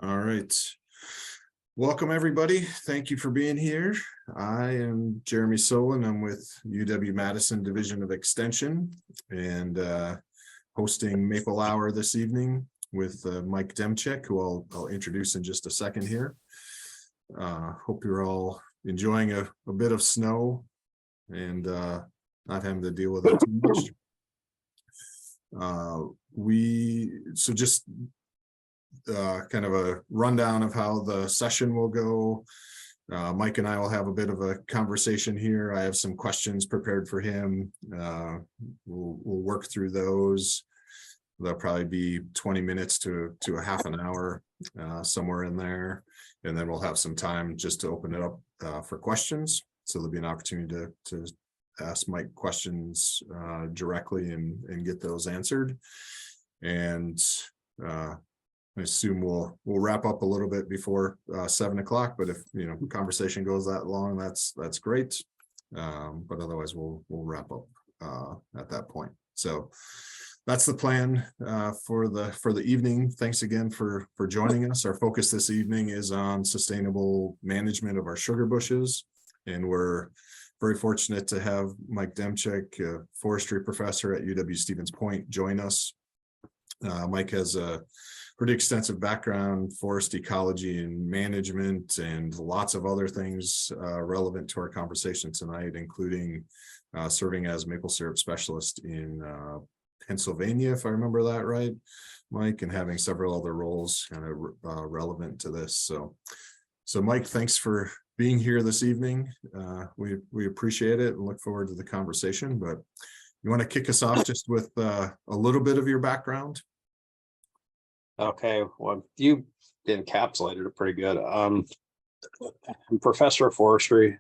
All right. Welcome, everybody. Thank you for being here. I am Jeremy Solon. I'm with UW-Madison Division of Extension and hosting Maple Hour this evening with Mike Demchik, who I'll introduce in just a second here. Hope you're all enjoying a bit of snow and not having to deal with it too much. Just kind of a rundown of how the session will go. Mike and I will have a bit of a conversation here. I have some questions prepared for him. We'll work through those. There'll probably be 20 minutes to a half an hour, somewhere in there. And then we'll have some time just to open it up for questions. So there'll be an opportunity to ask Mike questions directly and get those answered. And I assume we'll wrap up a little bit before 7 o'clock, but if the conversation goes that long, that's great. But otherwise we'll wrap up at that point. So that's the plan for the evening. Thanks again for joining us. Our focus this evening is on sustainable management of our sugar bushes, and we're very fortunate to have Mike Demchik, a forestry professor at UW-Stevens Point, join us. Mike has a pretty extensive background, forest ecology and management, and lots of other things relevant to our conversation tonight, including serving as maple syrup specialist in Pennsylvania, if I remember that right, Mike, and having several other roles kind of relevant to this. So Mike, thanks for being here this evening. We appreciate it and look forward to the conversation. But you want to kick us off just with a little bit of your background? Okay, well, you encapsulated it pretty good. I'm a professor of forestry,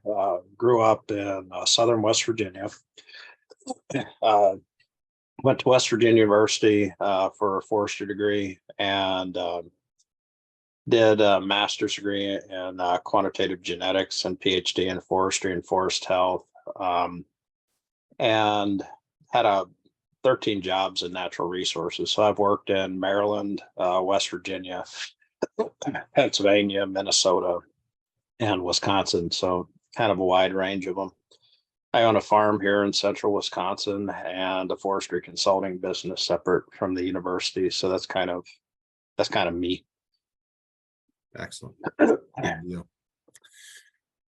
grew up in southern West Virginia. Went to West Virginia University for a forestry degree and did a master's degree in quantitative genetics and PhD in forestry and forest health, and had 13 jobs in natural resources. So I've worked in Maryland, West Virginia, Pennsylvania, Minnesota, and Wisconsin. So kind of a wide range of them. I own a farm here in central Wisconsin and a forestry consulting business separate from the university. So that's kind of me. Excellent.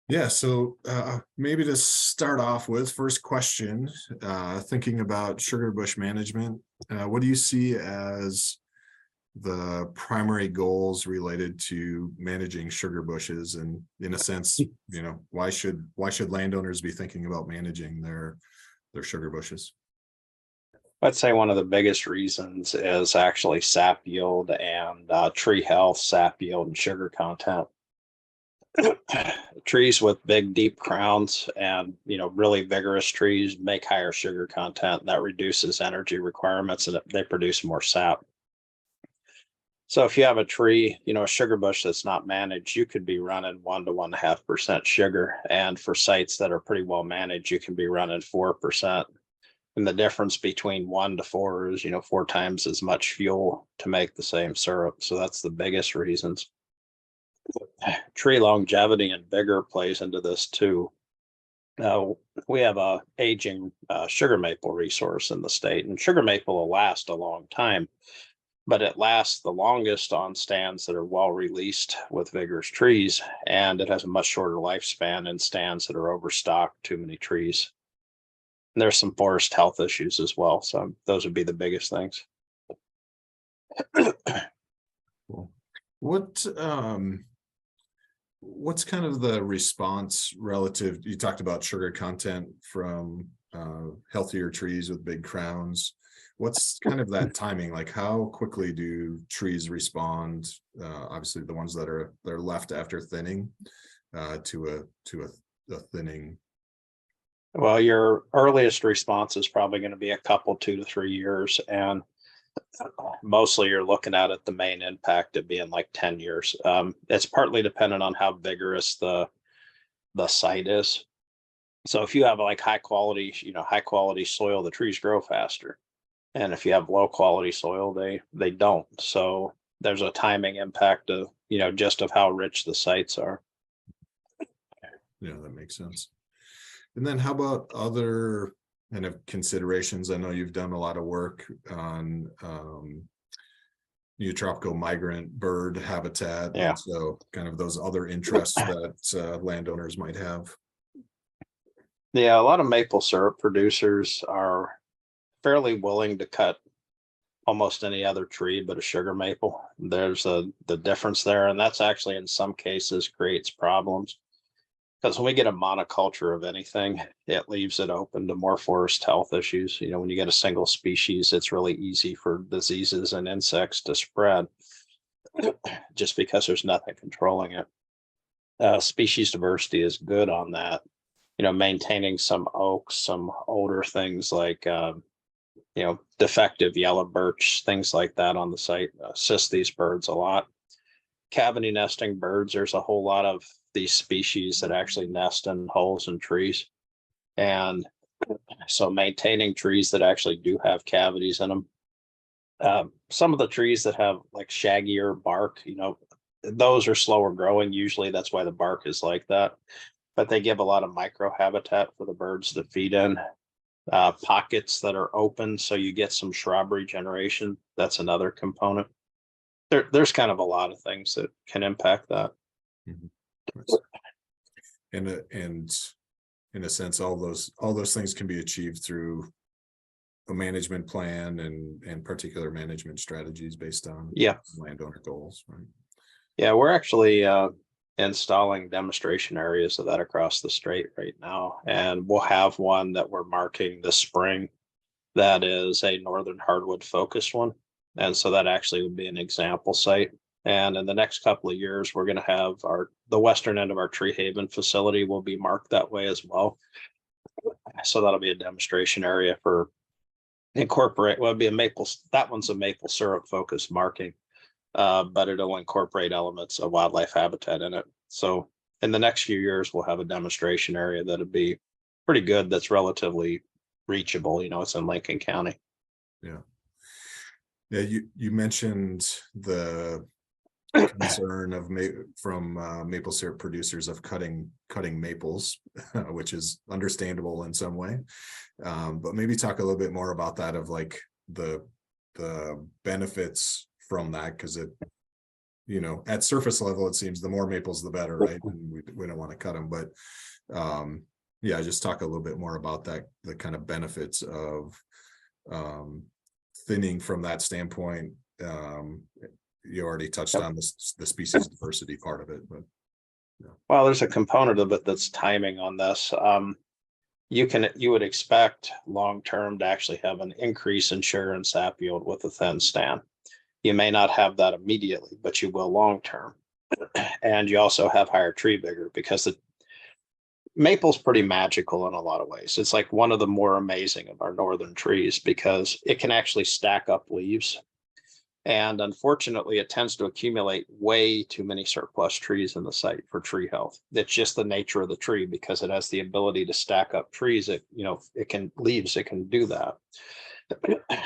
Yeah, so maybe to start off with, first question, thinking about sugar bush management, what do you see as the primary goals related to managing sugar bushes? And in a sense, why should landowners be thinking about managing their sugar bushes? I'd say one of the biggest reasons is actually sap yield and tree health, sap yield, and sugar content. Trees with big, deep crowns and really vigorous trees make higher sugar content. That reduces energy requirements and they produce more sap. So if you have a tree, a sugar bush that's not managed, you could be running 1 to 1.5% sugar. And for sites that are pretty well managed, you can be running 4%. And the difference between 1 to 4 is, 4 times as much fuel to make the same syrup. So that's the biggest reasons. Tree longevity and vigor plays into this too. We have a aging sugar maple resource in the state, and sugar maple will last a long time, but it lasts the longest on stands that are well released with vigorous trees, and it has a much shorter lifespan in stands that are overstocked, too many trees. And there's some forest health issues as well, so those would be the biggest things. Cool. What's kind of the response relative? You talked about sugar content from healthier trees with big crowns. What's kind of that timing? Like, how quickly do trees respond? Obviously, the ones that are left after thinning to a thinning. Well, your earliest response is probably going to be a couple, 2 to 3 years, and mostly you're looking at it, the main impact of being like 10 years. It's partly dependent on how vigorous the site is. So if you have like high quality soil, the trees grow faster. And if you have low quality soil, they don't. So there's a timing impact of, just of how rich the sites are. Yeah, that makes sense. And then how about other kind of considerations? I know you've done a lot of work on tropical migrant bird habitat. Yeah. So kind of those other interests that landowners might have. Yeah, a lot of maple syrup producers are fairly willing to cut almost any other tree but a sugar maple. There's the difference there, and that's actually in some cases creates problems, because when we get a monoculture of anything, it leaves it open to more forest health issues. When you get a single species, it's really easy for diseases and insects to spread just because there's nothing controlling it. Species diversity is good on that. Maintaining some oaks, some older things like defective yellow birch, things like that on the site assist these birds a lot. Cavity nesting birds, there's a whole lot of these species that actually nest in holes in trees. And so maintaining trees that actually do have cavities in them. Some of the trees that have like shaggier bark, those are slower growing. Usually that's why the bark is like that. But they give a lot of micro habitat for the birds to feed in. Pockets that are open, so you get some shrubbery generation. That's another component. There's kind of a lot of things that can impact that. Mm-hmm. And in a sense, all those things can be achieved through a management plan and particular management strategies based on landowner goals, right? Yeah, we're actually installing demonstration areas of that across the state right now, and we'll have one that we're marking this spring that is a northern hardwood focused one, and so that actually would be an example site. And in the next couple of years, we're going to have the western end of our Tree Haven facility will be marked that way as well. So that'll be a demonstration area for incorporate. Well, it'll be that one's a maple syrup focused marking. But it'll incorporate elements of wildlife habitat in it. So in the next few years, we'll have a demonstration area that'll be pretty good. That's relatively reachable. It's in Lincoln County. Yeah. Yeah. You mentioned the concern of maple syrup producers of cutting maples, which is understandable in some way. But maybe talk a little bit more about that, of like the benefits from that, because it, at surface level, it seems the more maples the better, right? And we don't want to cut them, but just talk a little bit more about that, the kind of benefits of thinning from that standpoint. You already touched on the species diversity part of it, but well, there's a component of it that's timing on this. You would expect long term to actually have an increase in sugar and sap yield with a thin stand. You may not have that immediately, but you will long term. And you also have higher tree vigor, because the maple's pretty magical in a lot of ways. It's like one of the more amazing of our northern trees, because it can actually stack up leaves. And unfortunately, it tends to accumulate way too many surplus trees in the site for tree health. It's just the nature of the tree, because it has the ability to stack up trees. It can do that.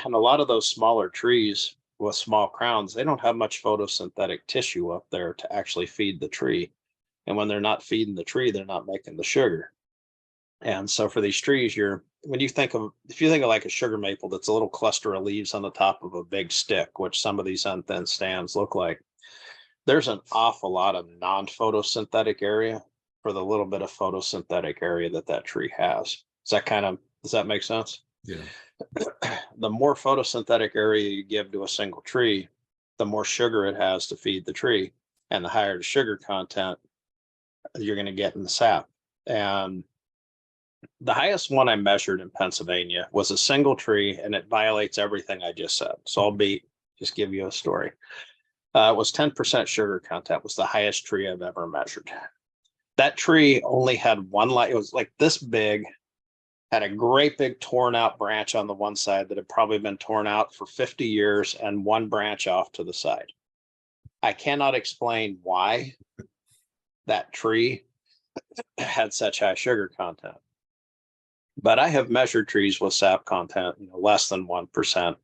And a lot of those smaller trees with small crowns, they don't have much photosynthetic tissue up there to actually feed the tree. And when they're not feeding the tree, they're not making the sugar. And so for these trees, if you think of like a sugar maple that's a little cluster of leaves on the top of a big stick, which some of these unthin stands look like, there's an awful lot of non-photosynthetic area for the little bit of photosynthetic area that tree has. Does that make sense? Yeah. The more photosynthetic area you give to a single tree, the more sugar it has to feed the tree, and the higher the sugar content you're going to get in the sap. And the highest one I measured in Pennsylvania was a single tree, and it violates everything I just said. So I'll just give you a story. It was 10% sugar content, was the highest tree I've ever measured. That tree only had one light. It was like this big, had a great big torn out branch on the one side that had probably been torn out for 50 years, and one branch off to the side. I cannot explain why that tree had such high sugar content. But I have measured trees with sap content, less than 1%.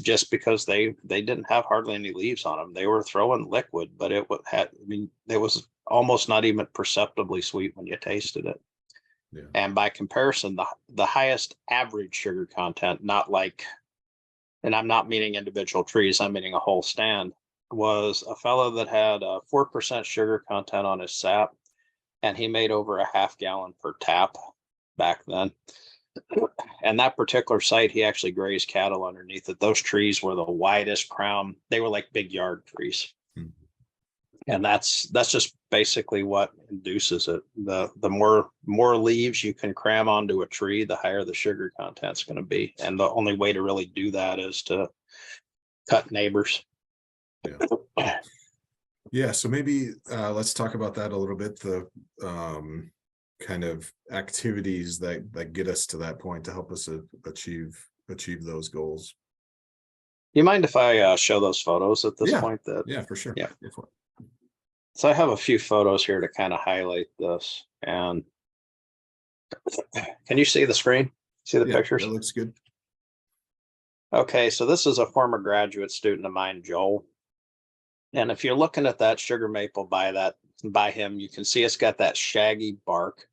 just because they didn't have hardly any leaves on them. They were throwing liquid, but it had, I mean, it was almost not even perceptibly sweet when you tasted it. Yeah. And by comparison, the highest average sugar content, not like, and I'm not meaning individual trees, I'm meaning a whole stand, was a fellow that had 4% sugar content on his sap, and he made over a half gallon per tap back then. And that particular site, he actually grazed cattle underneath it. Those trees were the widest crown. They were like big yard trees. Hmm. And that's just basically what induces it. The more leaves you can cram onto a tree, the higher the sugar content's going to be. And the only way to really do that is to cut neighbors. Yeah. Yeah. So maybe let's talk about that a little bit. The kind of activities that get us to that point to help us achieve those goals. You mind if I show those photos at this Yeah. point? Yeah, for sure. Yeah. So I have a few photos here to kind of highlight this. And can you see the screen? See the pictures? That looks good. Okay, so this is a former graduate student of mine, Joel. And if you're looking at that sugar maple by him, you can see it's got that shaggy bark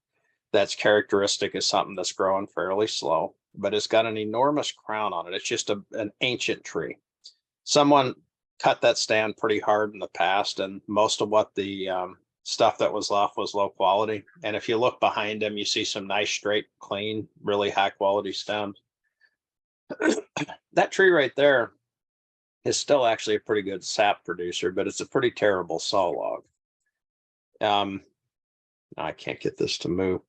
that's characteristic of something that's growing fairly slow, but it's got an enormous crown on it. It's just an ancient tree. Someone cut that stand pretty hard in the past, and most of what the stuff that was left was low quality. And if you look behind him, you see some nice, straight, clean, really high quality stems. That tree right there is still actually a pretty good sap producer, but it's a pretty terrible saw log. I can't get this to move.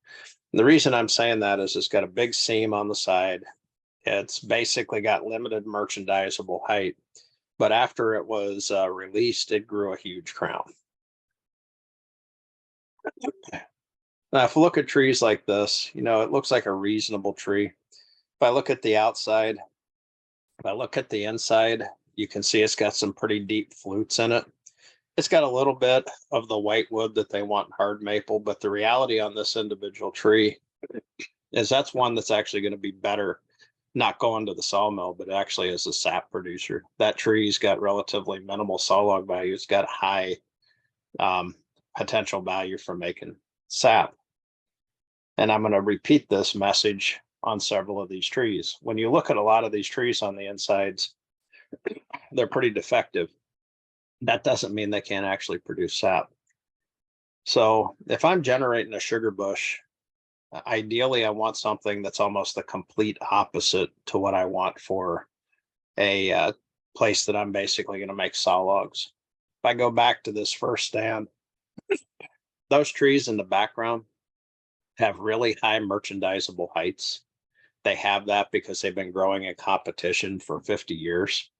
And the reason I'm saying that is it's got a big seam on the side. It's basically got limited merchandisable height, but after it was released, it grew a huge crown. Now, if you look at trees like this, you know, it looks like a reasonable tree. If I look at the outside, if I look at the inside, you can see it's got some pretty deep flutes in it. It's got a little bit of the white wood that they want in hard maple, but the reality on this individual tree is that's one that's actually going to be better not going to the sawmill, but actually as a sap producer. That tree's got relatively minimal sawlog value. It's got high potential value for making sap. And I'm going to repeat this message on several of these trees. When you look at a lot of these trees on the insides, they're pretty defective. That doesn't mean they can't actually produce sap. So if I'm generating a sugar bush, ideally I want something that's almost the complete opposite to what I want for a place that I'm basically going to make saw logs. If I go back to this first stand, those trees in the background have really high merchandisable heights. They have that because they've been growing in competition for 50 years.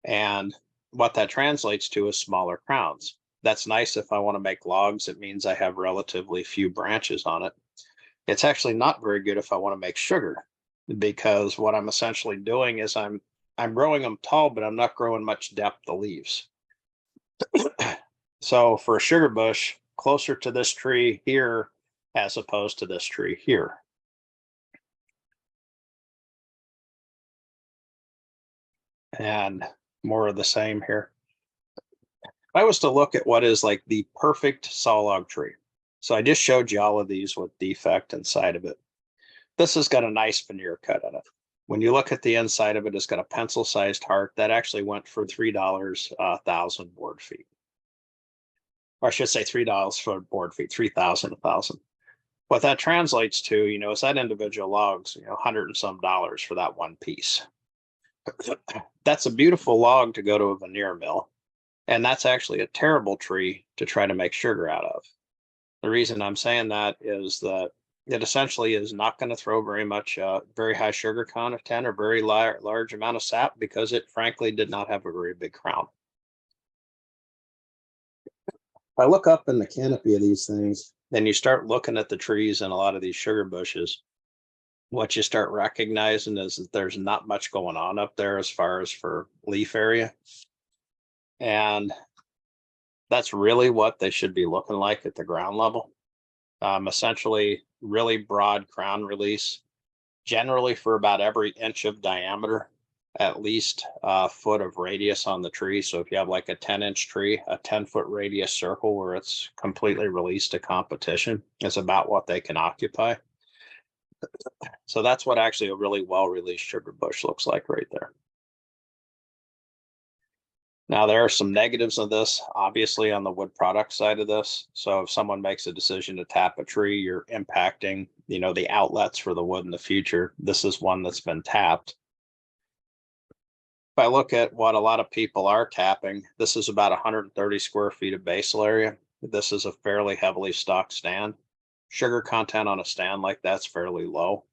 And what that translates to is smaller crowns. That's nice if I want to make logs. It means I have relatively few branches on it. It's actually not very good if I want to make sugar, because what I'm essentially doing is I'm growing them tall, but I'm not growing much depth of leaves. So for a sugar bush, closer to this tree here as opposed to this tree here. And more of the same here. If I was to look at what is like the perfect sawlog tree. So I just showed you all of these with defect inside of it. This has got a nice veneer cut on it. When you look at the inside of it, it's got a pencil-sized heart that actually went for $3 a thousand board feet. Or I should say $3 for board feet, 3,000 a thousand. What that translates to, you know, is that individual logs, you know, $100 and some for that one piece. That's a beautiful log to go to a veneer mill. And that's actually a terrible tree to try to make sugar out of. The reason I'm saying that is that it essentially is not going to throw very much, very high sugar content or very large amount of sap, because it frankly did not have a very big crown. If I look up in the canopy of these things, then you start looking at the trees and a lot of these sugar bushes, what you start recognizing is that there's not much going on up there as far as for leaf area. And that's really what they should be looking like at the ground level. Essentially, really broad crown release, generally for about every inch of diameter. at least a foot of radius on the tree. So if you have like a 10-inch tree, a 10-foot radius circle where it's completely released to competition is about what they can occupy. So that's what actually a really well-released sugar bush looks like right there. Now, there are some negatives of this, obviously, on the wood product side of this. So if someone makes a decision to tap a tree, you're impacting, the outlets for the wood in the future. This is one that's been tapped. If I look at what a lot of people are tapping, this is about 130 square feet of basal area. This is a fairly heavily stocked stand. Sugar content on a stand like that's fairly low.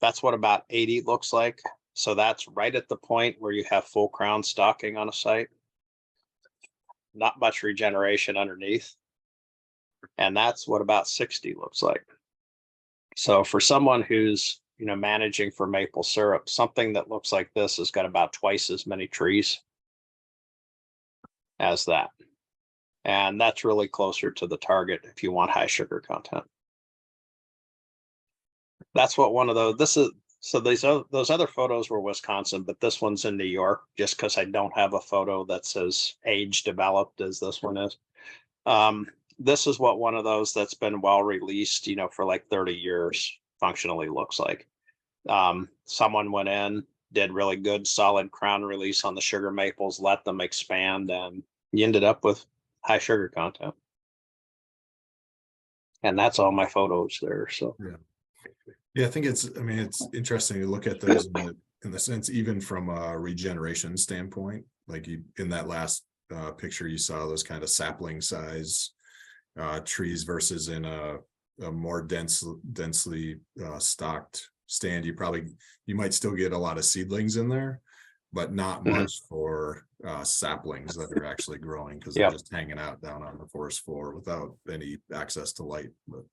That's what about 80 looks like. So that's right at the point where you have full crown stocking on a site. Not much regeneration underneath. And that's what about 60 looks like. So for someone who's, managing for maple syrup, something that looks like this has got about twice as many trees as that. And that's really closer to the target if you want high sugar content. That's what one of those, so those other photos were Wisconsin, but this one's in New York, just because I don't have a photo that's as age developed as this one is. This is what one of those that's been well released, for like 30 years functionally looks like. Someone went in, did really good solid crown release on the sugar maples, let them expand, and you ended up with high sugar content. And that's all my photos there. So yeah, I think it's interesting to look at those in the sense, even from a regeneration standpoint, like in that last picture, you saw those kind of sapling size trees versus in a more densely stocked stand. You might still get a lot of seedlings in there, but not much for saplings that are actually growing, because they're just hanging out down on the forest floor without any access to light. But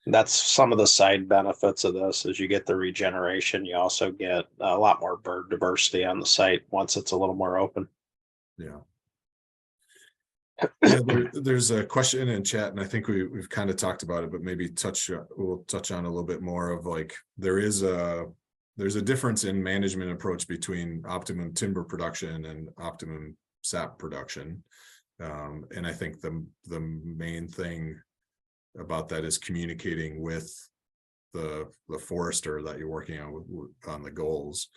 that's some of the side benefits of this. As you get the regeneration, you also get a lot more bird diversity on the site once it's a little more open. There's a question in chat, and I think we've kind of talked about it, but maybe we'll touch on a little bit more of, like, there's a difference in management approach between optimum timber production and optimum sap production. And I think the main thing about that is communicating with the forester that you're working on the goals.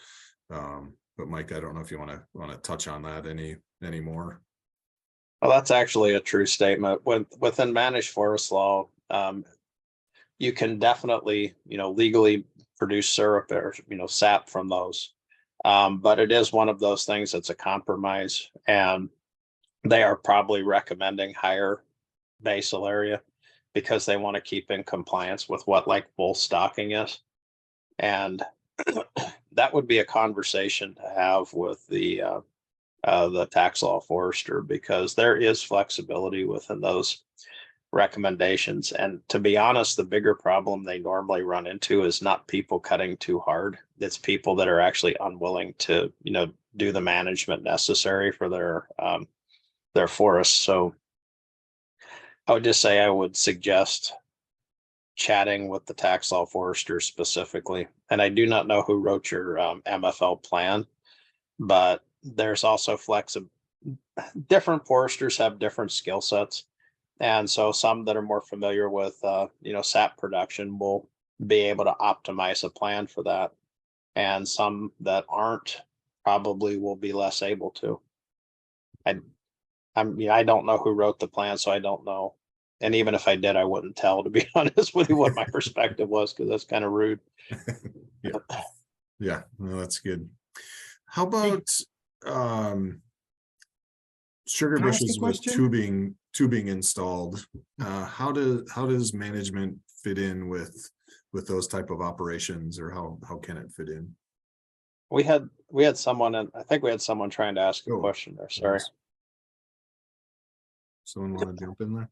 But Mike, I don't know if you want to touch on that any more. Well, that's actually a true statement. Within managed forest law, you can definitely, legally produce syrup or, sap from those. But it is one of those things that's a compromise, and they are probably recommending higher basal area because they want to keep in compliance with what like full stocking is. And that would be a conversation to have with the tax law forester, because there is flexibility within those recommendations. And to be honest, the bigger problem they normally run into is not people cutting too hard. It's people that are actually unwilling to, do the management necessary for their forests. So I would just say I would suggest chatting with the tax law forester specifically. And I do not know who wrote your MFL plan, but there's also different foresters have different skill sets. And so some that are more familiar with, sap production will be able to optimize a plan for that. And some that aren't probably will be less able to. I don't know who wrote the plan, so I don't know. And even if I did, I wouldn't tell, to be honest with you, what my perspective was, because that's kind of rude. Yeah, no, that's good. How about sugar bushes with tubing installed? How does management fit in with those type of operations, or how can it fit in? We had someone, and I think we had someone trying to ask a question there. Sorry. Nice. Someone want to jump in there?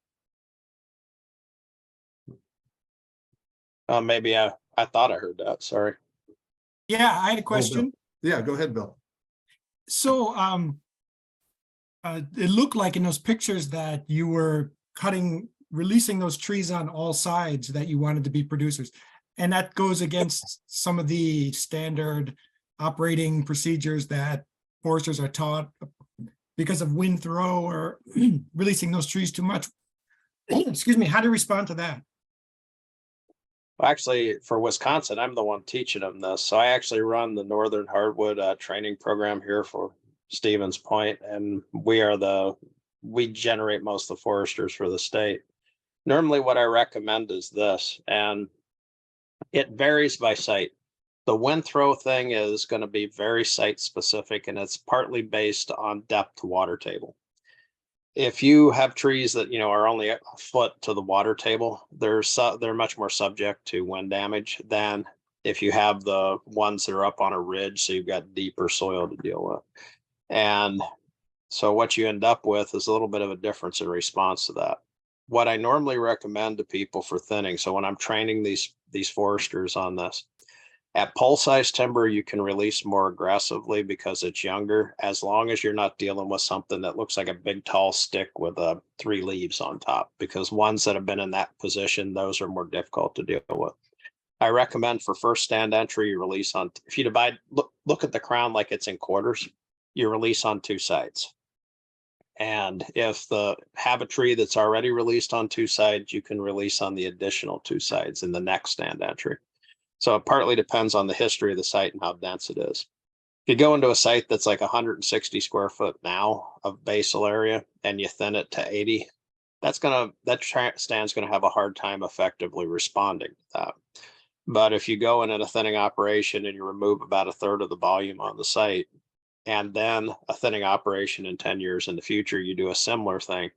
Maybe I thought I heard that. Sorry. Yeah, I had a question. Yeah, go ahead, Bill. So it looked like in those pictures that you were releasing those trees on all sides that you wanted to be producers. and that goes against some of the standard operating procedures that foresters are taught because of wind throw or releasing those trees too much. Excuse me, how do you respond to that? Actually, for Wisconsin, I'm the one teaching them this. So I actually run the Northern Hardwood training program here for Stevens Point, and we generate most of the foresters for the state. Normally, what I recommend is this, and it varies by site. The wind throw thing is going to be very site specific, and it's partly based on depth to water table. If you have trees that are only a foot to the water table, they're much more subject to wind damage than if you have the ones that are up on a ridge, so you've got deeper soil to deal with. And so what you end up with is a little bit of a difference in response to that. What I normally recommend to people for thinning, so when I'm training these foresters on this, at pole size timber, you can release more aggressively because it's younger, as long as you're not dealing with something that looks like a big tall stick with 3 leaves on top, because ones that have been in that position, those are more difficult to deal with. I recommend for first stand entry, you release on, if you divide, look at the crown like it's in quarters, you release on 2 sides. And if have a tree that's already released on 2 sides, you can release on the additional 2 sides in the next stand entry. So it partly depends on the history of the site and how dense it is. If you go into a site that's like 160 square foot now of basal area and you thin it to 80, that stand's going to have a hard time effectively responding to that. But if you go in a thinning operation and you remove about 1/3 of the volume on the site, and then a thinning operation in 10 years in the future, you do a similar thing,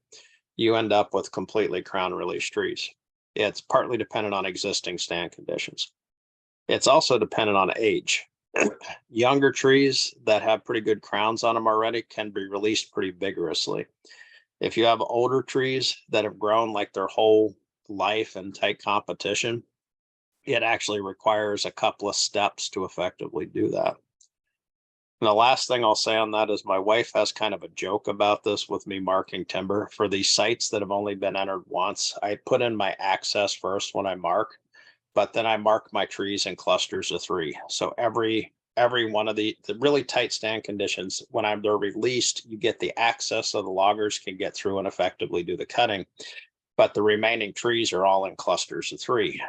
you end up with completely crown release trees. It's partly dependent on existing stand conditions. It's also dependent on age. Younger trees that have pretty good crowns on them already can be released pretty vigorously. If you have older trees that have grown like their whole life in tight competition, it actually requires a couple of steps to effectively do that. And the last thing I'll say on that is my wife has kind of a joke about this with me marking timber. For these sites that have only been entered once, I put in my access first when I mark, but then I mark my trees in clusters of 3. So every one of the really tight stand conditions, when they're released, you get the access so the loggers can get through and effectively do the cutting. But the remaining trees are all in clusters of 3.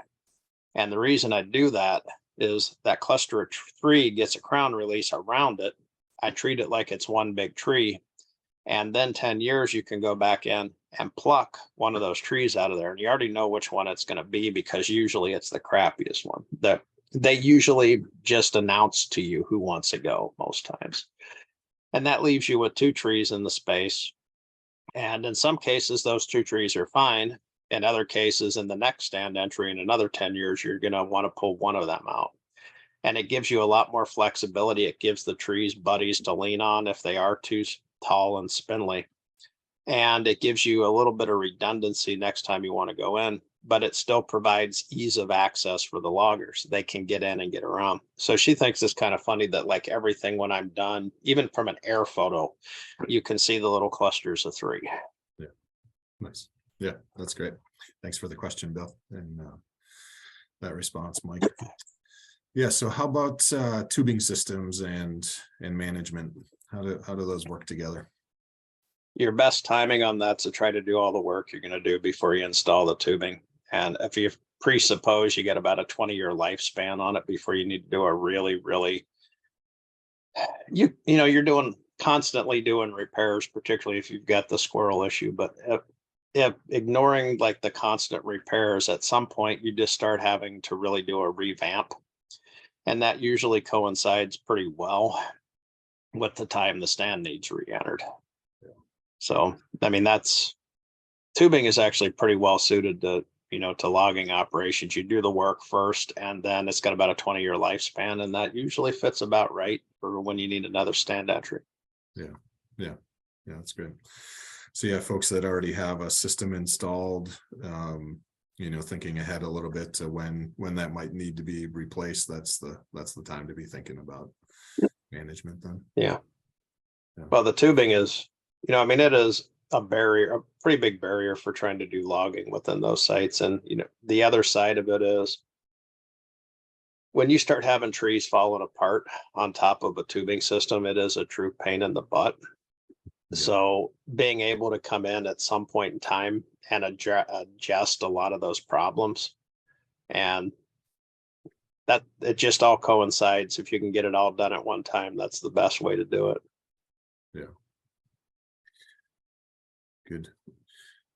And the reason I do that is that cluster of 3 gets a crown release around it. I treat it like it's one big tree. And then 10 years, you can go back in and pluck one of those trees out of there. And you already know which one it's going to be, because usually it's the crappiest one. That they usually just announce to you who wants to go most times. And that leaves you with 2 trees in the space. And in some cases, those 2 trees are fine. In other cases, in the next stand entry in another 10 years, you're going to want to pull one of them out. And it gives you a lot more flexibility. It gives the trees buddies to lean on if they are too tall and spindly. And it gives you a little bit of redundancy next time you want to go in, but it still provides ease of access for the loggers. They can get in and get around. So she thinks it's kind of funny that like everything when I'm done, even from an air photo, you can see the little clusters of 3. Yeah, nice. Yeah, that's great. Thanks for the question, Bill, and that response, Mike. Yeah, so how about tubing systems and management? How do those work together? Your best timing on that to try to do all the work you're going to do before you install the tubing. And if you presuppose you get about a 20-year lifespan on it before you need to do a really, you're constantly doing repairs, particularly if you've got the squirrel issue. But if ignoring like the constant repairs, at some point you just start having to really do a revamp. And that usually coincides pretty well with the time the stand needs re-entered. So, I mean, tubing is actually pretty well suited to logging operations. You do the work first, and then it's got about a 20-year lifespan, and that usually fits about right for when you need another stand entry. Yeah, that's good. So yeah, folks that already have a system installed, thinking ahead a little bit to when that might need to be replaced, that's the time to be thinking about management then. Yeah. Well, the tubing is, it is a pretty big barrier for trying to do logging within those sites. And, the other side of it is when you start having trees falling apart on top of a tubing system, it is a true pain in the butt. Yeah. So being able to come in at some point in time and adjust a lot of those problems, and that it just all coincides. If you can get it all done at one time, that's the best way to do it. Yeah. Good.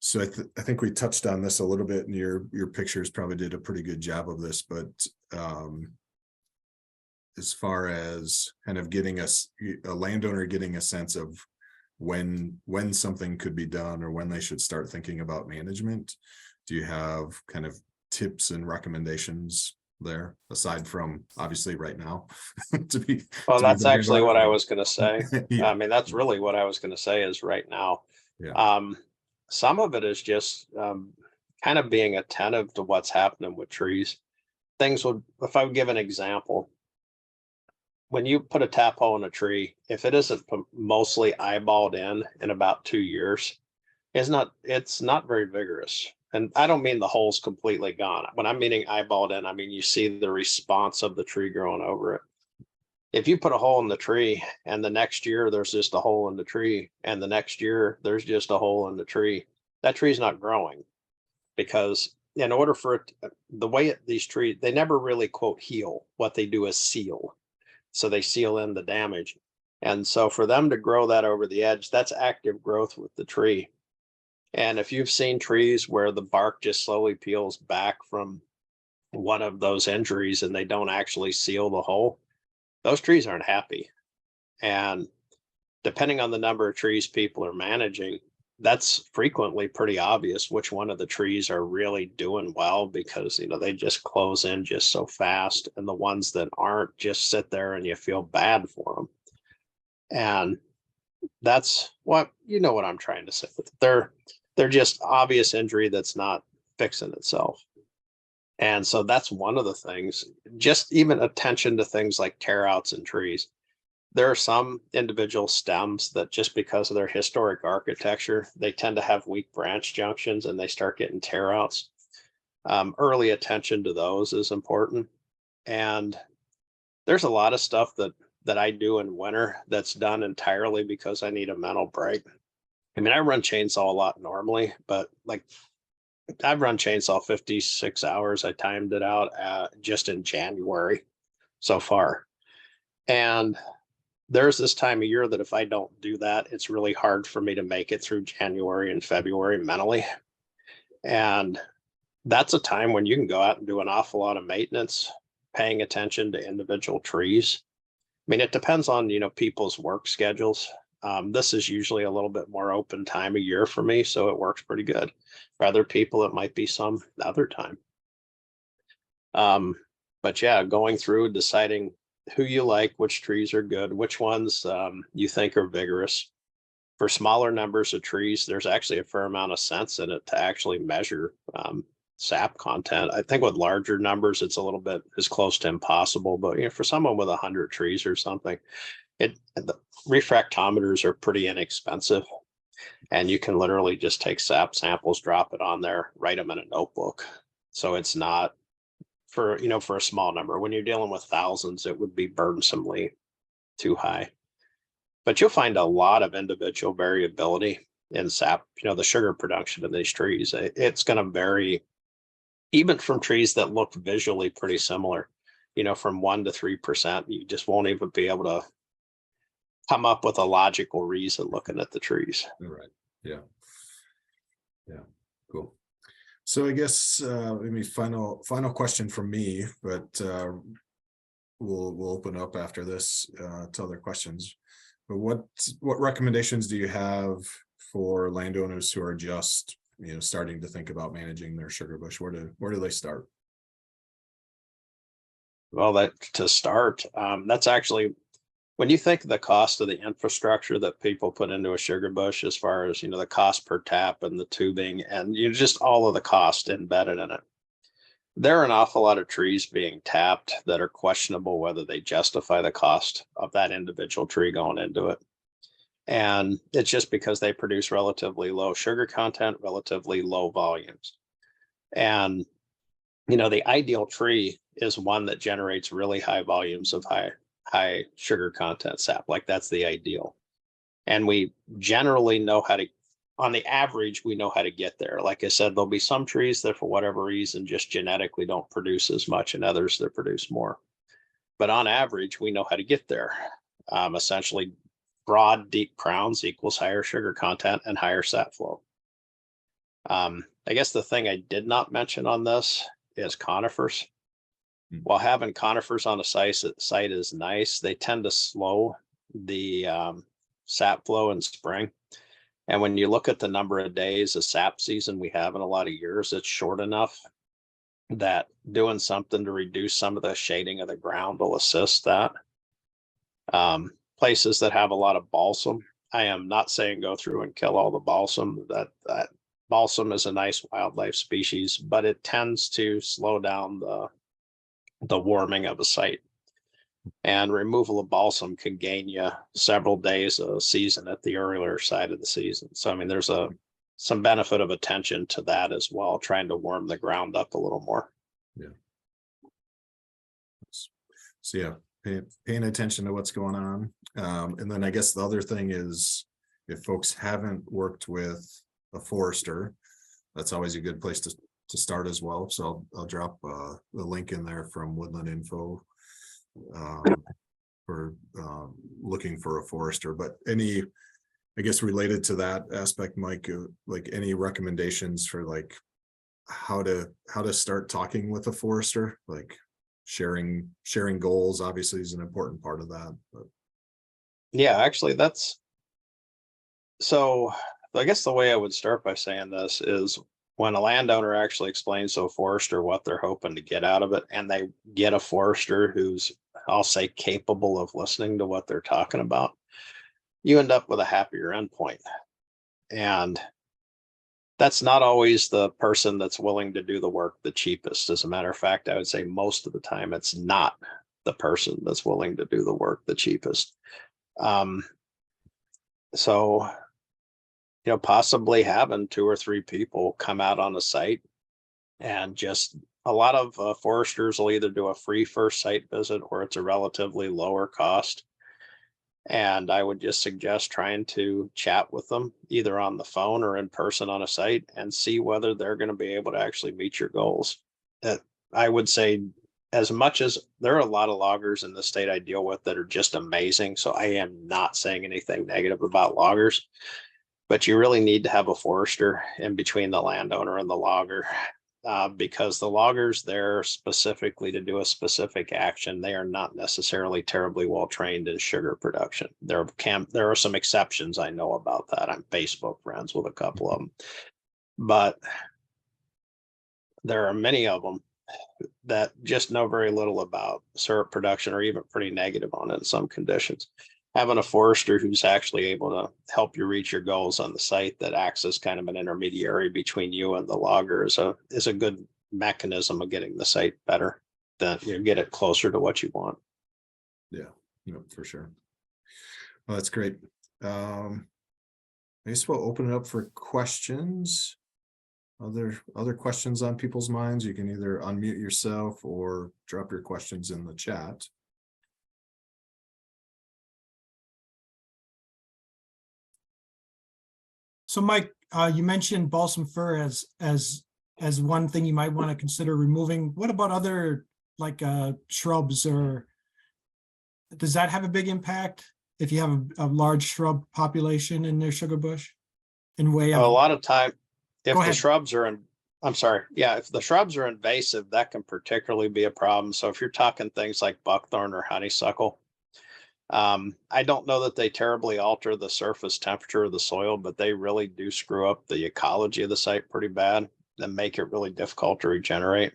So I think we touched on this a little bit, and your pictures probably did a pretty good job of this, but as far as kind of getting a landowner getting a sense of when something could be done or when they should start thinking about management, do you have kind of tips and recommendations there, aside from obviously right now? Well, that's thinking actually about what it? I was going to say. Yeah. I mean, that's really what I was going to say is right now. Yeah. Some of it is just kind of being attentive to what's happening with trees. Things would, if I would give an example, when you put a tap hole in a tree, if it isn't mostly eyeballed in about 2 years, it's not very vigorous. And I don't mean the hole's completely gone. When I'm meaning eyeballed in, I mean you see the response of the tree growing over it. If you put a hole in the tree and the next year there's just a hole in the tree, and the next year there's just a hole in the tree, that tree's not growing, because in order for it, the way these trees, they never really quote heal. What they do is seal. So they seal in the damage. And so for them to grow that over the edge, that's active growth with the tree. And if you've seen trees where the bark just slowly peels back from one of those injuries and they don't actually seal the hole, those trees aren't happy. And depending on the number of trees people are managing, that's frequently pretty obvious which one of the trees are really doing well, because they just close in just so fast, and the ones that aren't just sit there and you feel bad for them. And that's what what I'm trying to say. They're just obvious injury that's not fixing itself. And so that's one of the things, just even attention to things like tear outs in trees. There are some individual stems that, just because of their historic architecture, they tend to have weak branch junctions and they start getting tear outs. Early attention to those is important. And there's a lot of stuff that I do in winter that's done entirely because I need a mental break. I mean, I run chainsaw a lot normally, but like I've run chainsaw 56 hours. I timed it out just in January so far. And there's this time of year that if I don't do that, it's really hard for me to make it through January and February mentally. And that's a time when you can go out and do an awful lot of maintenance, paying attention to individual trees. I mean, it depends on, people's work schedules. This is usually a little bit more open time of year for me, so it works pretty good. For other people, it might be some other time. But yeah, going through deciding who you like, which trees are good, which ones you think are vigorous. For smaller numbers of trees, there's actually a fair amount of sense in it to actually measure sap content. I think with larger numbers, it's a little bit as close to impossible. But for someone with 100 trees or something, the refractometers are pretty inexpensive, and you can literally just take sap samples, drop it on there, write them in a notebook. So it's not for a small number. When you're dealing with thousands, it would be burdensomely too high. But you'll find a lot of individual variability in sap, the sugar production of these trees. It's going to vary even from trees that look visually pretty similar, from 1% to 3%. You just won't even be able to come up with a logical reason looking at the trees. Right. Yeah. Cool. So I guess maybe final question from me, but we'll open up after this to other questions. But what recommendations do you have for landowners who are just starting to think about managing their sugar bush? Where do they start? Well, to start, that's actually, when you think of the cost of the infrastructure that people put into a sugar bush, as far as the cost per tap and the tubing and just all of the cost embedded in it, there are an awful lot of trees being tapped that are questionable whether they justify the cost of that individual tree going into it. And it's just because they produce relatively low sugar content, relatively low volumes. And the ideal tree is one that generates really high volumes of high sugar content sap. Like that's the ideal. And we generally know how to, on the average, we know how to get there. Like I said, there'll be some trees that for whatever reason just genetically don't produce as much and others that produce more. But on average, we know how to get there. Essentially, broad, deep crowns equals higher sugar content and higher sap flow. I guess the thing I did not mention on this is conifers. While having conifers on a site is nice, they tend to slow the sap flow in spring. And when you look at the number of days of sap season we have in a lot of years, it's short enough that doing something to reduce some of the shading of the ground will assist that. Places that have a lot of balsam, I am not saying go through and kill all the balsam. That balsam is a nice wildlife species, but it tends to slow down the warming of a site. And removal of balsam can gain you several days a season at the earlier side of the season. So I mean, there's some benefit of attention to that as well, trying to warm the ground up a little more. Yeah. So yeah, paying attention to what's going on. And then I guess the other thing is, if folks haven't worked with a forester, that's always a good place to start as well. So I'll drop the link in there from Woodland Info for looking for a forester. But any, I guess, related to that aspect, Mike, like any recommendations for like how to start talking with a forester, like sharing goals obviously is an important part of that. But Yeah, actually so I guess the way I would start by saying this is when a landowner actually explains to a forester what they're hoping to get out of it, and they get a forester who's, I'll say, capable of listening to what they're talking about, you end up with a happier endpoint. And that's not always the person that's willing to do the work the cheapest. As a matter of fact, I would say most of the time it's not the person that's willing to do the work the cheapest. So possibly having 2 or 3 people come out on a site, and just a lot of foresters will either do a free first site visit or it's a relatively lower cost. And I would just suggest trying to chat with them either on the phone or in person on a site and see whether they're going to be able to actually meet your goals. I would say, as much as there are a lot of loggers in the state I deal with that are just amazing, so I am not saying anything negative about loggers, but you really need to have a forester in between the landowner and the logger, because the loggers there specifically to do a specific action, they are not necessarily terribly well trained in sugar production. There are some exceptions I know about that. I'm Facebook friends with a couple of them, but there are many of them that just know very little about syrup production, or even pretty negative on it in some conditions. Having a forester who's actually able to help you reach your goals on the site, that acts as kind of an intermediary between you and the logger, is a good mechanism of getting the site better, that you get it closer to what you want. yeah, for sure. Well, that's great. I guess we'll open it up for questions. Other questions on people's minds? You can either unmute yourself or drop your questions in the chat. So Mike, you mentioned balsam fir as one thing you might want to consider removing. What about other like shrubs, or does that have a big impact if you have a large shrub population in their sugar bush? In way of A lot of time, if Go the ahead. shrubs are I'm sorry. Yeah, if the shrubs are invasive, that can particularly be a problem. So if you're talking things like buckthorn or honeysuckle, I don't know that they terribly alter the surface temperature of the soil, but they really do screw up the ecology of the site pretty bad and make it really difficult to regenerate.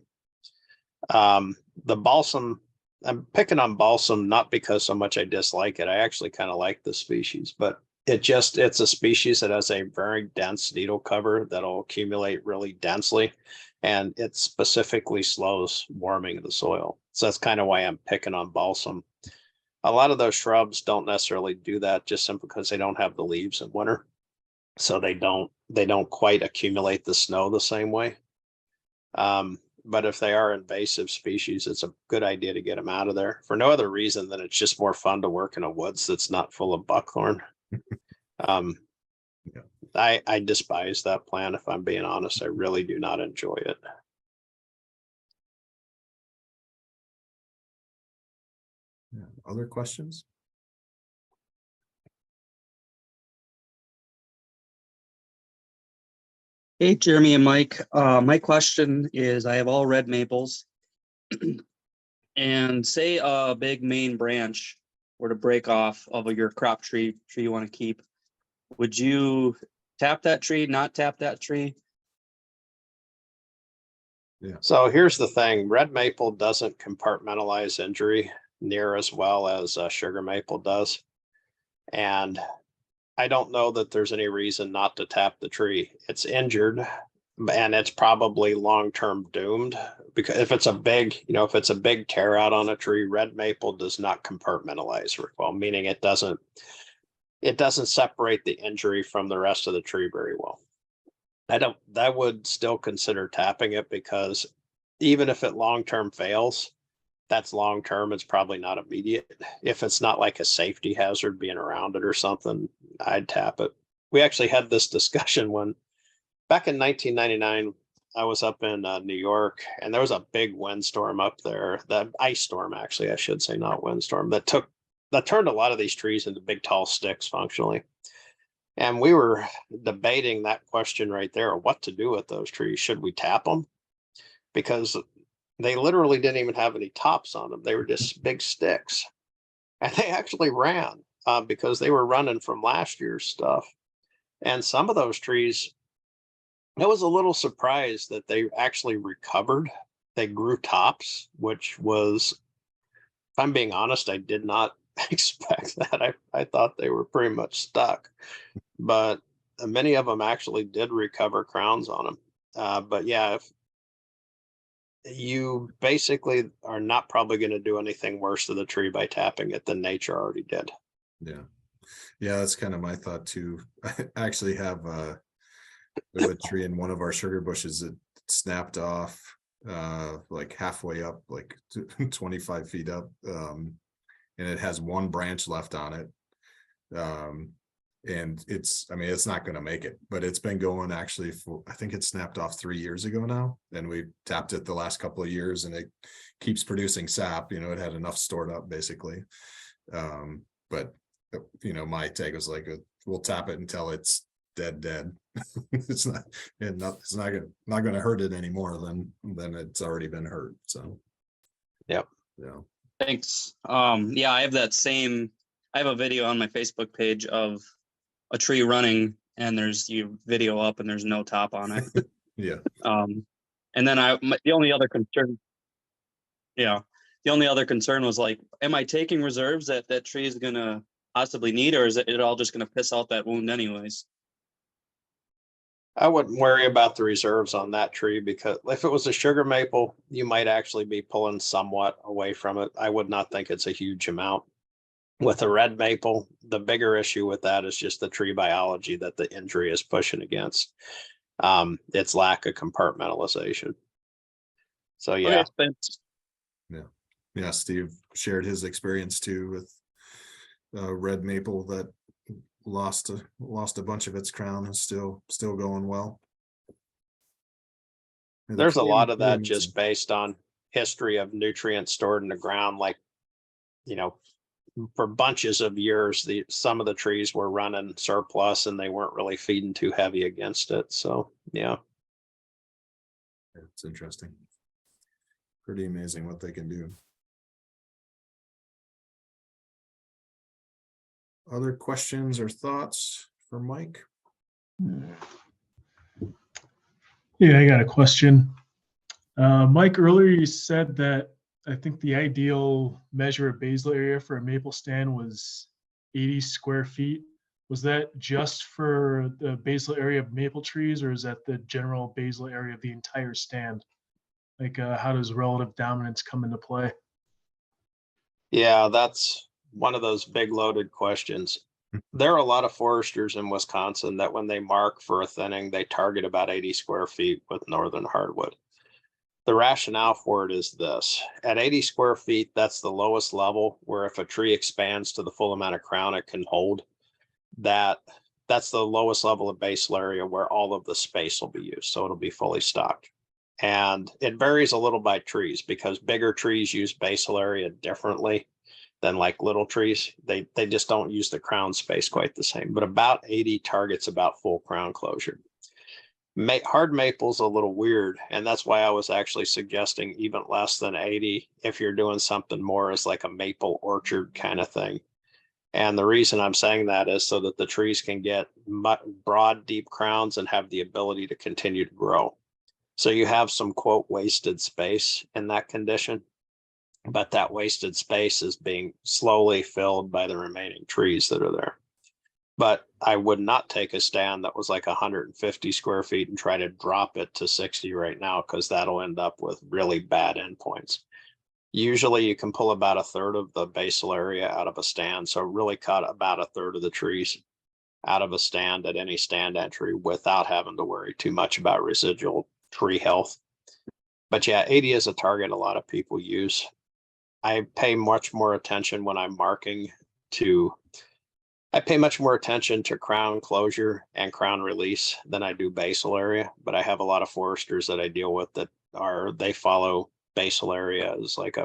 The balsam, I'm picking on balsam not because so much I dislike it. I actually kind of like the species, but it's a species that has a very dense needle cover that'll accumulate really densely, and it specifically slows warming of the soil. So that's kind of why I'm picking on balsam. A lot of those shrubs don't necessarily do that, just simply because they don't have the leaves in winter. So they don't quite accumulate the snow the same way. But if they are invasive species, it's a good idea to get them out of there for no other reason than it's just more fun to work in a woods that's not full of buckthorn. Yeah. I despise that plan. If I'm being honest, I really do not enjoy it. Yeah. Other questions? Hey, Jeremy and Mike. My question is, I have all red maples. And say a big main branch were to break off of your crop tree you want to keep. Would you tap that tree, not tap that tree? So here's the thing, red maple doesn't compartmentalize injury near as well as sugar maple does. And I don't know that there's any reason not to tap the tree. It's injured and it's probably long-term doomed, because if it's a big, if it's a big tear out on a tree, red maple does not compartmentalize well, meaning it doesn't separate the injury from the rest of the tree very well. I would still consider tapping it, because even if it long-term fails, that's long-term. It's probably not immediate. If it's not like a safety hazard being around it or something, I'd tap it. We actually had this discussion when back in 1999, I was up in New York, and there was a big windstorm up there, the ice storm, actually, I should say, not windstorm, that turned a lot of these trees into big tall sticks functionally. And we were debating that question right there, what to do with those trees. Should we tap them? Because they literally didn't even have any tops on them. They were just big sticks. And they actually ran because they were running from last year's stuff. And some of those trees, I was a little surprised that they actually recovered. They grew tops, which was, if I'm being honest, I did not expect that. I thought they were pretty much stuck. But many of them actually did recover crowns on them. But yeah, if you basically are not probably going to do anything worse to the tree by tapping it than nature already did. Yeah. Yeah, that's kind of my thought too. I actually have a tree in one of our sugar bushes that snapped off like halfway up, like 25 feet up. And it has one branch left on it. And it's not going to make it, but it's been going actually for, I think it snapped off 3 years ago now, and we tapped it the last couple of years, and it keeps producing sap. It had enough stored up basically. But my take was like, we'll tap it until it's dead. It's not going to hurt it anymore than it's already been hurt. So yep. Yeah. Thanks. Yeah, I have a video on my Facebook page of a tree running, and there's video up and there's no top on it. Yeah. And then the only other concern was like, am I taking reserves that tree is gonna possibly need, or is it all just gonna piss out that wound anyways? I wouldn't worry about the reserves on that tree, because if it was a sugar maple, you might actually be pulling somewhat away from it. I would not think it's a huge amount. With a red maple, the bigger issue with that is just the tree biology that the injury is pushing against. Its lack of compartmentalization. So yeah. Okay, thanks. Yeah, Steve shared his experience too with red maple that lost a bunch of its crown, and still going well. And There's a lot of that amazing. just based on history of nutrients stored in the ground. Like, for bunches of years, some of the trees were running surplus and they weren't really feeding too heavy against it. So yeah. It's interesting. Pretty amazing what they can do. Other questions or thoughts for Mike? Yeah, I got a question. Mike, earlier you said that I think the ideal measure of basal area for a maple stand was 80 square feet. Was that just for the basal area of maple trees, or is that the general basal area of the entire stand? Like, how does relative dominance come into play? Yeah, that's one of those big loaded questions. There are a lot of foresters in Wisconsin that when they mark for a thinning, they target about 80 square feet with northern hardwood. The rationale for it is this: at 80 square feet, that's the lowest level where if a tree expands to the full amount of crown it can hold, that's the lowest level of basal area where all of the space will be used. So it'll be fully stocked. And it varies a little by trees because bigger trees use basal area differently than like little trees. They just don't use the crown space quite the same, but about 80 targets about full crown closure. Hard maple's a little weird, and that's why I was actually suggesting even less than 80 if you're doing something more as like a maple orchard kind of thing. And the reason I'm saying that is so that the trees can get broad, deep crowns and have the ability to continue to grow. So you have some quote wasted space in that condition, but that wasted space is being slowly filled by the remaining trees that are there. But I would not take a stand that was like 150 square feet and try to drop it to 60 right now, because that'll end up with really bad endpoints. Usually you can pull about a third of the basal area out of a stand. So really cut about a third of the trees out of a stand at any stand entry without having to worry too much about residual tree health. But yeah, 80 is a target a lot of people use. I pay much more attention when I'm marking to crown closure and crown release than I do basal area, but I have a lot of foresters that I deal with that they follow basal area as like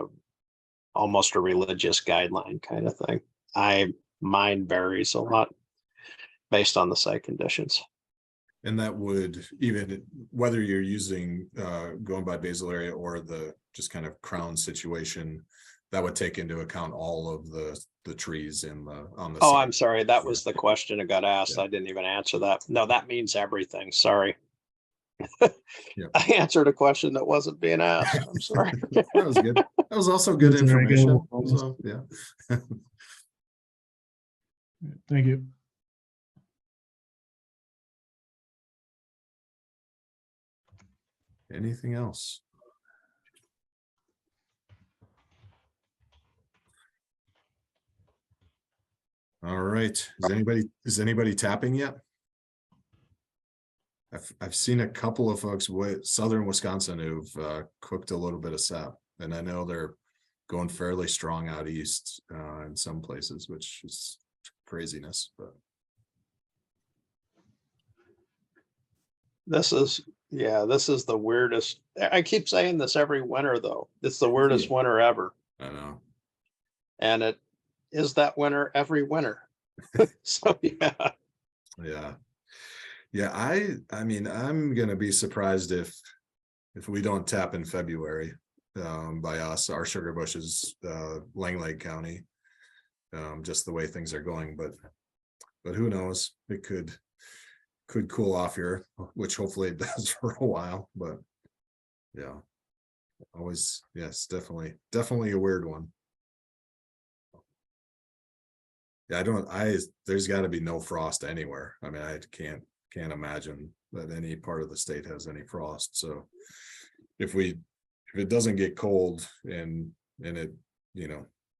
almost a religious guideline kind of thing. Mine varies a lot based on the site conditions. And that would, even whether you're using going by basal area or the just kind of crown situation, that would take into account all of the trees on the Oh, site. I'm sorry. That was the question that got asked. Yeah. I didn't even answer that. No, that means everything. Sorry. Yeah. I answered a question that wasn't being asked. I'm sorry. That was good. That was also good That's all right, information. go. So, yeah. Thank you. Anything else? All right. Is anybody tapping yet? I've seen a couple of folks with southern Wisconsin who've cooked a little bit of sap, and I know they're going fairly strong out east in some places, which is craziness. But This is the weirdest. I keep saying this every winter though. It's the weirdest Yeah. winter ever. I know. And it is that winter every winter. So yeah. I mean, I'm gonna be surprised if we don't tap in February by us. Our Sugarbush is Langlake County, just the way things are going. But who knows? It could cool off here, which hopefully it does for a while. But yeah, always, yes, definitely a weird one. Yeah, there's got to be no frost anywhere. I mean, I can't imagine that any part of the state has any frost. So if it doesn't get cold and it,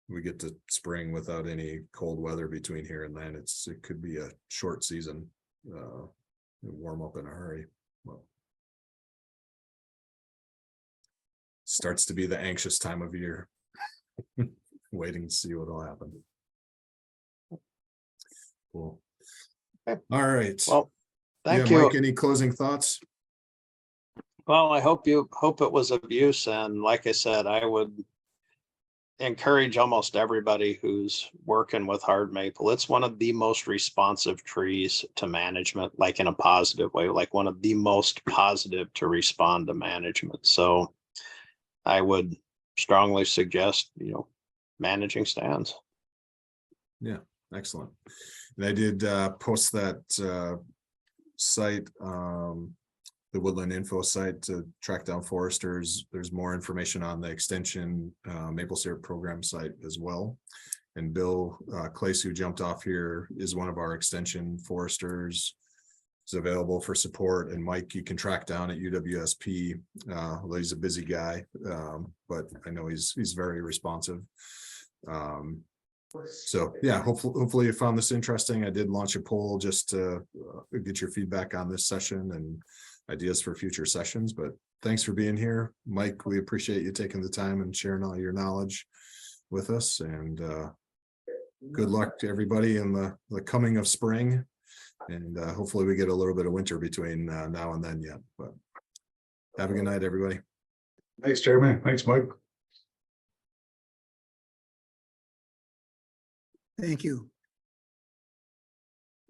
we get to spring without any cold weather between here and then, it could be a short season, warm up in a hurry. Well, starts to be the anxious time of year. Waiting to see what will happen. Cool. Okay. All right. Well, thank yeah, you. Mike, any closing thoughts? Well, I hope it was of use. And like I said, I would encourage almost everybody who's working with hard maple. It's one of the most responsive trees to management, like in a positive way, like one of the most positive to respond to management. So I would strongly suggest, managing stands. Yeah, excellent. And I did post that site, the Woodland Info site, to track down foresters. There's more information on the extension maple syrup program site as well. And Bill Clace, who jumped off here, is one of our extension foresters. Is available for support. And Mike, you can track down at UWSP. Although he's a busy guy, but I know he's very responsive. So yeah, hopefully you found this interesting. I did launch a poll just to get your feedback on this session and ideas for future sessions, but thanks for being here. Mike, we appreciate you taking the time and sharing all your knowledge with us, and good luck to everybody in the coming of spring. And hopefully we get a little bit of winter between now and then yet, but have a good night, everybody. Thanks, Chairman. Thanks, Mike. Thank you.